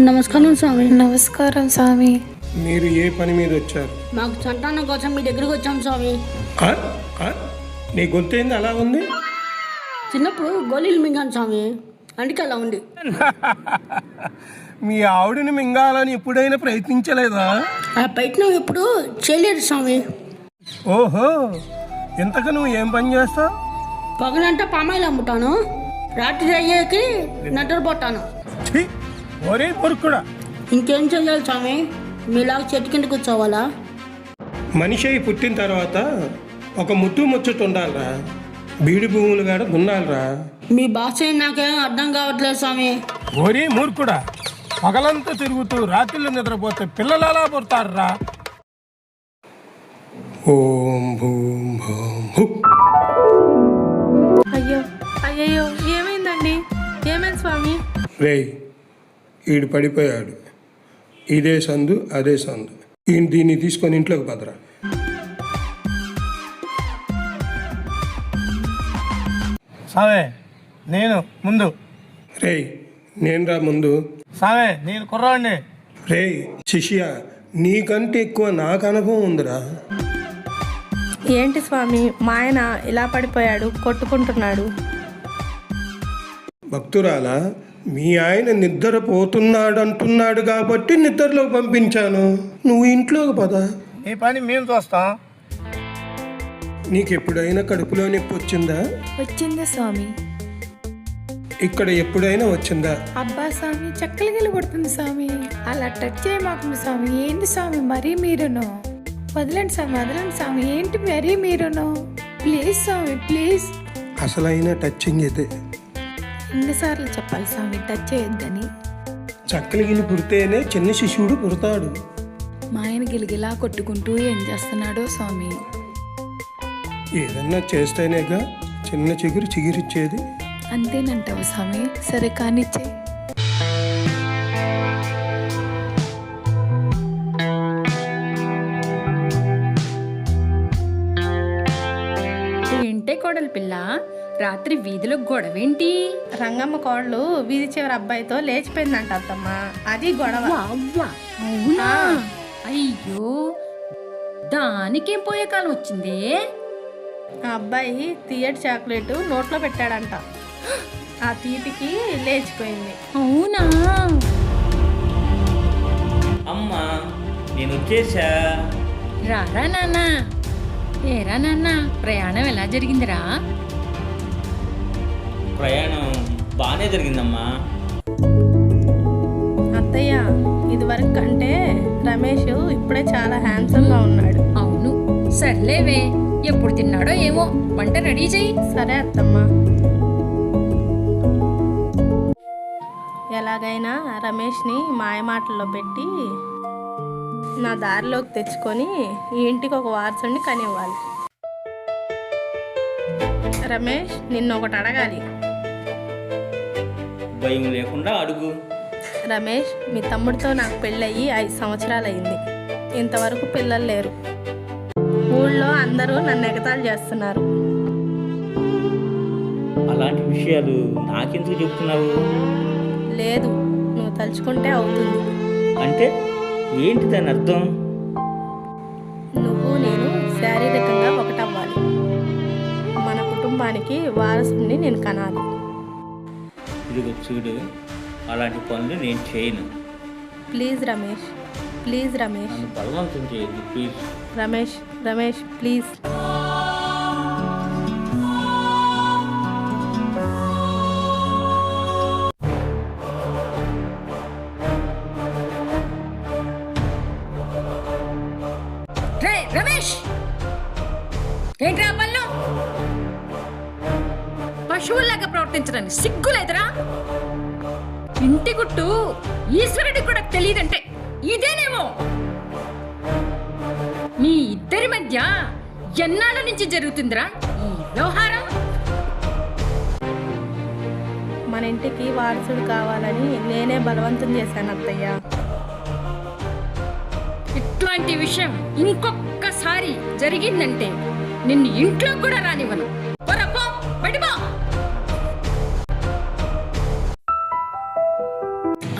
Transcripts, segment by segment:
నమస్కారం స్వామి. నమస్కారం స్వామి. మీరు ఏ పని మీద వచ్చారు? మాకు సంతానం కోసం మీ దగ్గరికి వచ్చాం స్వామి. ఆ? ఆ? నీ గొంతేంది అలా ఉంది? చిన్నప్పుడు గోళీలు మింగాను స్వామి, అందుకే అలా ఉంది. మీ ఆవిడని మింగాలని ఎప్పుడైనా ప్రయత్నించలేదా? ఆ ప్రయత్నం ఎప్పుడు చేయలేదు స్వామి. ఓహో, ఇంతకు నువ్వు ఏం పని చేస్తావు? పగలంతా పామాయిలు అమ్ముతాను, రాత్రి అయ్యాకి నిద్రపోతాను. ఛీ, ఒరే పొరుకుడా! ఇంకేం చెయ్యాలి స్వామి? మీలాగా చెట్టు కింద కూర్చోవాలా? మనిషి అయి పుట్టిన తర్వాత ఒక ముద్దు ముచ్చట ఉండాలిరా. బీడి భూములు కాడ దున్నాలిరా. మీ భాష నాకేం అర్థం కావట్లేదు స్వామి. ఒరే మూర్ఖుడా, పగలంతా తిరుగుతూ రాత్రిలో నిద్రపోతే పిల్లలు అలా పుడతారురా. ఓం భూం భూం హు. అయ్యో అయ్యయ్యో, ఏమైందండి? ఏమైంది స్వామి? రేయ్, ఈడు పడిపోయాడు. ఇదే సందు అదే సందు. దీన్ని తీసుకొని ఇంట్లోకి పదరా. సావే నేను ముందు. రేయ్, నేను రా ముందు. సావే నేను కుర్రాడిని. రేయ్ శిష్య, నీకంటే ఎక్కువ నాకు అనుభవం ఉందిరా. ఏంటి స్వామి, మా ఆయన ఇలా పడిపోయాడు, కొట్టుకుంటున్నాడు? భక్తురాలా, మీ ఆయన నిద్రపోతున్నాడు అంటున్నాడు కాబట్టి నిద్రలోకి పంపించాను. నువ్వు ఇంట్లోకి పద. ఈ పని మేము చూస్తాం. నీకు ఎప్పుడైనా కడుపులో నొప్పి వచ్చిందా? వచ్చింది స్వామి. ఇక్కడ ఎప్పుడైనా వచ్చిందా? అబ్బా స్వామి, చక్కలగిలి పడుతుంది స్వామి. అలా టచ్ చేయమాకండి స్వామి. ఏంటి స్వామి మరీ మీరును? వదలండి స్వామి, వదలండి స్వామి. ఏంటి మరీ మీరును? ప్లీజ్ స్వామి, ప్లీజ్. అసలైన టచింగ్ ఇదే. ఎన్నిసార్లు చెప్పాలి స్వామి టచ్ చేయొద్దని? చక్కలిగిలి పుడితేనే చిన్న శిశువుడు పుడతాడు. మా ఆయన గిలిగిలా కొట్టుకుంటూ ఏం చేస్తున్నాడో స్వామి. ఏదన్నా చేస్తేనేగా చిన్న చిగురు చిగురిచ్చేది. అంతేనంటావా స్వామి? సరే కానిచ్చే. ఏంటే కోడలి పిల్ల, రాత్రి వీధిలో గొడవేంటి? రంగమ్మ కోడలు వీధి చివరి అబ్బాయితో లేచిపోయిందంట అత్తమ్మ. అది గొడవ. అవునా? అయ్యో, దానికేం పోయే కాలం వచ్చింది? ఆ అబ్బాయి తీయటి చాక్లెట్ నోట్లో పెట్టాడంట. ఆ తీపికి లేచిపోయింది. అవునా? అమ్మా, నేను వచ్చేసా. రారా నాన్న. ఏరా నాన్న, ప్రయాణం ఎలా జరిగిందిరా? ప్రయాణం బాగానే జరిగిందమ్మా. అత్తయ్య, ఇది వరకు కంటే రమేష్ ఇప్పుడే చాలా హ్యాండ్సమ్ గా ఉన్నాడు. అవును, సర్లేవే. ఎప్పుడు తిన్నాడో ఏమో, వంట రెడీ చెయ్యి. సరే అత్తమ్మ. ఎలాగైనా రమేష్ని మాయమాటల్లో పెట్టి నా దారిలోకి తెచ్చుకొని ఈ ఇంటికి ఒక వారసుని కనివ్వాలి. రమేష్, నిన్ను ఒకటి అడగాలి. భయం లేకుండా అడుగు. రమేష్, మీ తమ్ముడితో నాకు పెళ్ళయి 5 సంవత్సరాలు అయింది. ఇంతవరకు పిల్లలు లేరు. ఊళ్ళో అందరూ నన్ను ఎగతాళి చేస్తున్నారు. అలాంటి విషయాలు నాకెందుకు చెప్తున్నావు? లేదు, నువ్వు తలుచుకుంటే అవుతుంది. అంటే ఏంటి దాని అర్థం? నువ్వు నేను శారీరకంగా ఒకటవ్వాలి. మన కుటుంబానికి వారసుని నేను కనాలి. ఇదిగో చూడు, అలాంటి పనులు నేను చేయను. Please Ramesh, please Ramesh. నన్ను బలవంతం చేయదు ప్లీజ్. రమేష్, రమేష్ ప్లీజ్. రే రమేష్, ఏంట్రా పళ్ళు? పశువుల్లాగా ప్రవర్తించడానికి సిగ్గులేదురా? ఇంటి గుట్టు ఈశ్వరుడికి కూడా తెలియదంటే ఇదేనేమో. మీ ఇద్దరి మధ్య ఎన్నాళ్ళ నుంచి జరుగుతుందిరా ఈ వ్యవహారం? మన ఇంటికి వారసుడు కావాలని నేనే బలవంతం చేశాను అత్తయ్య. ఇట్లాంటి విషయం ఇంకొకసారి జరిగిందంటే నిన్ను ఇంట్లో కూడా రానివ్వను. పో, బయట పో.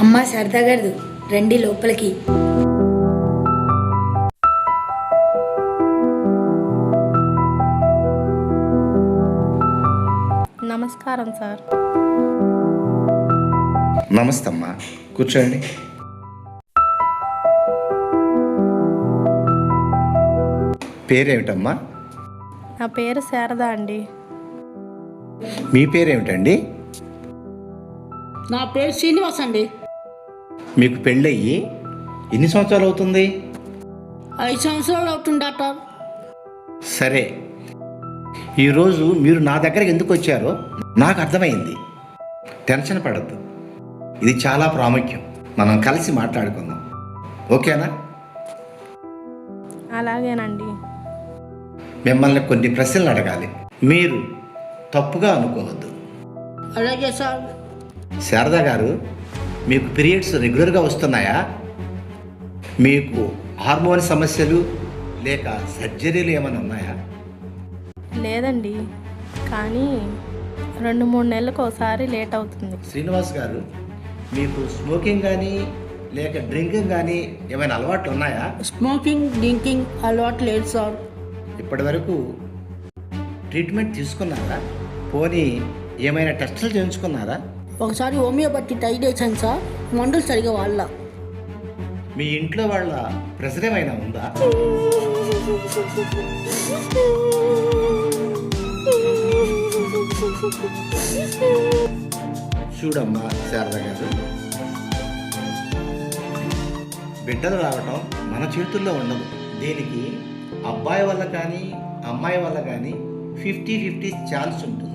అమ్మా సరదా గారు రండి లోపలికి. నమస్కారం సార్. నమస్తే అమ్మా, కూర్చోండి. పేరేమిటమ్మా? నా పేరు శారద అండి. మీ పేరేమిటండి? నా పేరు శ్రీనివాస్ అండి. మీకు పెళ్ళయ్యి ఎన్ని సంవత్సరాలు అవుతుంది? 5 సంవత్సరాలు అవుతుంది డాక్టర్. సరే, ఈరోజు మీరు నా దగ్గరికి ఎందుకు వచ్చారో నాకు అర్థమైంది. టెన్షన్ పడద్దు, ఇది చాలా ప్రాముఖ్యం. మనం కలిసి మాట్లాడుకుందాం, ఓకేనా? అలాగేనండి. మిమ్మల్ని కొన్ని ప్రశ్నలు అడగాలి, మీరు తప్పుగా అనుకోవద్దు. అలాగే సార్. శారదా గారు, మీకు పీరియడ్స్ రెగ్యులర్గా వస్తున్నాయా? మీకు హార్మోన్ సమస్యలు లేక సర్జరీలు ఏమైనా ఉన్నాయా? లేదండి, కానీ 2-3 నెలలకు ఒకసారి లేట్ అవుతుంది. శ్రీనివాస్ గారు, మీకు స్మోకింగ్ కానీ లేక డ్రింకింగ్ కానీ ఏమైనా అలవాట్లు ఉన్నాయా? స్మోకింగ్ డ్రింకింగ్ అలవాటు లేదు సార్. ఇప్పటి వరకు ట్రీట్మెంట్ తీసుకున్నారా? పోనీ ఏమైనా టెస్టులు చేయించుకున్నారా? ఒకసారి హోమియోపతి ట్రై చేశాను సార్, మందులు సరిగా వాళ్ళ. మీ ఇంట్లో వాళ్ళ ప్రెషర్ ఏమైనా ఉందా? చూడమ్మా శారదా గారు, బిడ్డలు రావటం మన చేతుల్లో ఉండదు. దీనికి అబ్బాయి వల్ల కానీ అమ్మాయి వల్ల కానీ 50-50 ఛాన్స్ ఉంటుంది.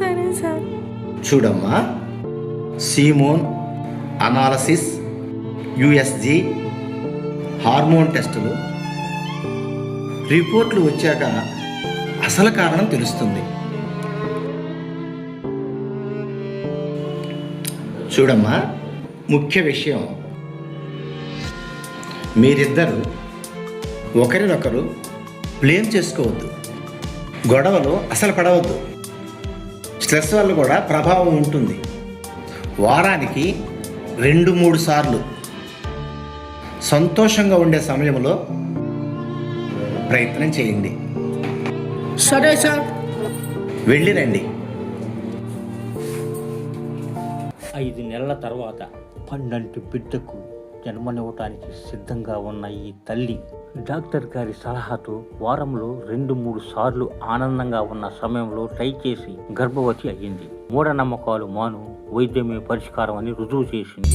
సరే సార్. చూడమ్మా, సీమోన్ అనాలసిస్, యుఎస్జి, హార్మోన్ టెస్టులు రిపోర్ట్లు వచ్చాక అసలు కారణం తెలుస్తుంది. చూడమ్మా, ముఖ్య విషయం, మీరిద్దరూ ఒకరినొకరు బ్లేమ్ చేసుకోవద్దు, గొడవలు అసలు పడవద్దు. స్ట్రెస్ వల్ల కూడా ప్రభావం ఉంటుంది. వారానికి 2-3 సార్లు సంతోషంగా ఉండే సమయంలో ప్రయత్నం చేయండి. సరే సార్. వెళ్ళిరండి. 5 నెలల తర్వాత 12 బిడ్డకు జన్మనివ్వటానికి సిద్ధంగా ఉన్న ఈ తల్లి డాక్టర్ గారి సలహాతో వారంలో 2-3 సార్లు ఆనందంగా ఉన్న సమయంలో ట్రై చేసి గర్భవతి అయ్యింది. మూఢనమ్మకాలు మాను, వైద్యమే పరిష్కారం అని రుజువు చేసింది.